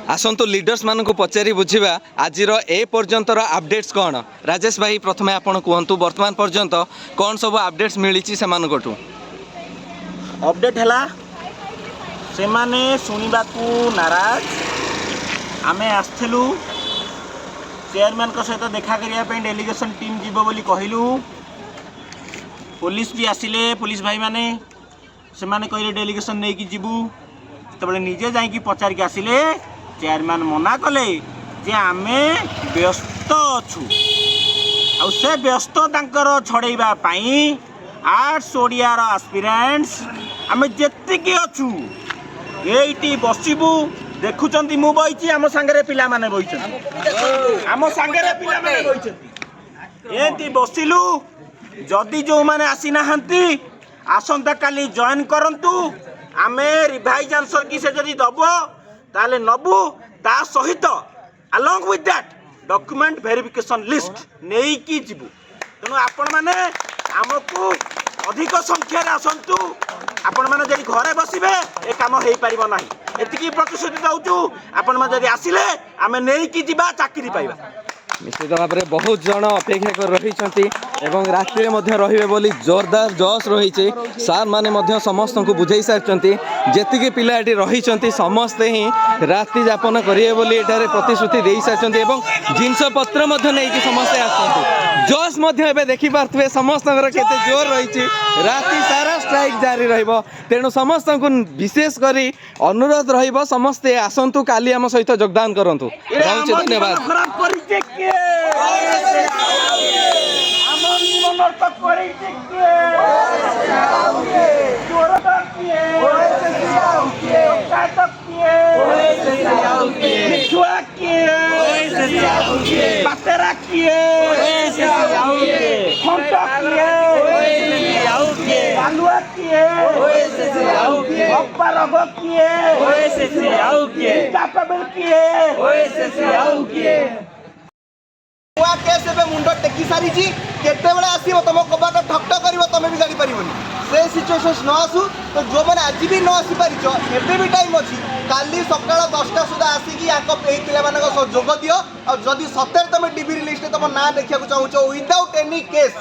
आसतु leaders मान पचारि बुझा आज ए पर्यंतर अपडेट्स कौन। राजेश भाई प्रथमे आपण कहतु वर्तमान पर्यंत कौन सब अपडेट्स मिली से अपडेट है से माने शुणा नाराज आमे आसलु चेयरमैन सहित देखा करने डेलीगेशन टीम जीव बोली कहलु पुलिस भी आसिले पुलिस भाई माने से माने कहले डेलीगेशन नहीं कि जीवु तो निजे जाकि पचारिक आसिले चेयरमैन मना कले जे आमे व्यस्त अच्छु आ से व्यस्त तांकर छड़ेबा पाई आर्ट्स ओडियार एस्पिरेंट्स आमे जेतिकी अच्छु एइटी बसिबु देखुचंती मु बइची आम संगे पिला माने बइचंती आम संगे पिला माने बइचंती एंती बसिलु जदि जो माने आसी नाहंती आसंता काली जॉइन करंतु आमे रिवाइज आंसर की से जदि दबो ताले नबु ता सहित along with that document verification list नेई की जिबु तेणु आपण माने हमकु अधिक संख्यार आसंतु आपण माने जदि घरे बसिबे ए काम हेई परिबो नाही एतिकी प्रतिश्रुति दउचु आपण माने जदि आसिले आमे नेई की जिबा चाकरी पाइबा। निश्चित भाव में बहुत जन अपेक्षा कर रही राति रे बोली जोरदार जश रही सार माने समस्त को बुझे सारी जी पिला रही समस्ते ही राति जापन करेंगे बोली प्रतिश्रुति दे सारी जिनस पत्र नहीं समस्ते आस जोश देखिपे समस्त जोर रही राति सारा स्ट्राइक जारी रेणु समस्त को विशेष कर अनुरोध समस्ते आसतु काली आम सहित योगदान करूँ। धन्यवाद। मुंड टेकी सारी केते आसो तुम कबाट ठक कर तुम भी जानी पार से सिचुएशन न आसू तो जो मैंने आज भी न आसी पार एबे भी टाइम अच्छी काली सकाल 10टा सुधा आसिकी पे जोग दियो और जदि सतर तुम डीबी लिस्ट तुम ना देखा चाहो without any case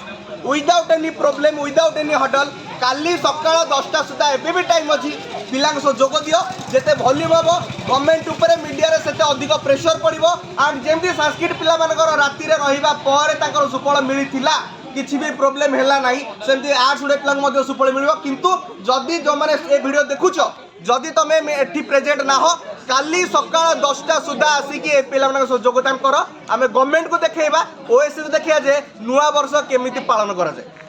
without any problem without any hurdle काली सकाल 10टा सुधा एबे भी टाइम अच्छी पिला जोग दियो जिते वॉल्यूम हम गवर्नमेंट उपर मीडिया से अधिक प्रेशर पड़ो एंड जमी संस्कृत पिला राति रहा सुफल मिलता किसी भी प्रोब्लेम है ना सेमती आर्ट्स ओडिया पिला सुफल मिल किंतु जदि जो मैंने ये वीडियो देखुच जदि तुम एटी प्रेजेंट ना हो काली सकाल 10टा सुधा आसिकी पिला योगदान कर आम गवर्नमेंट को देखा ओएससी को देखा जे नुआ वर्ष केमिति पालन करा जाए।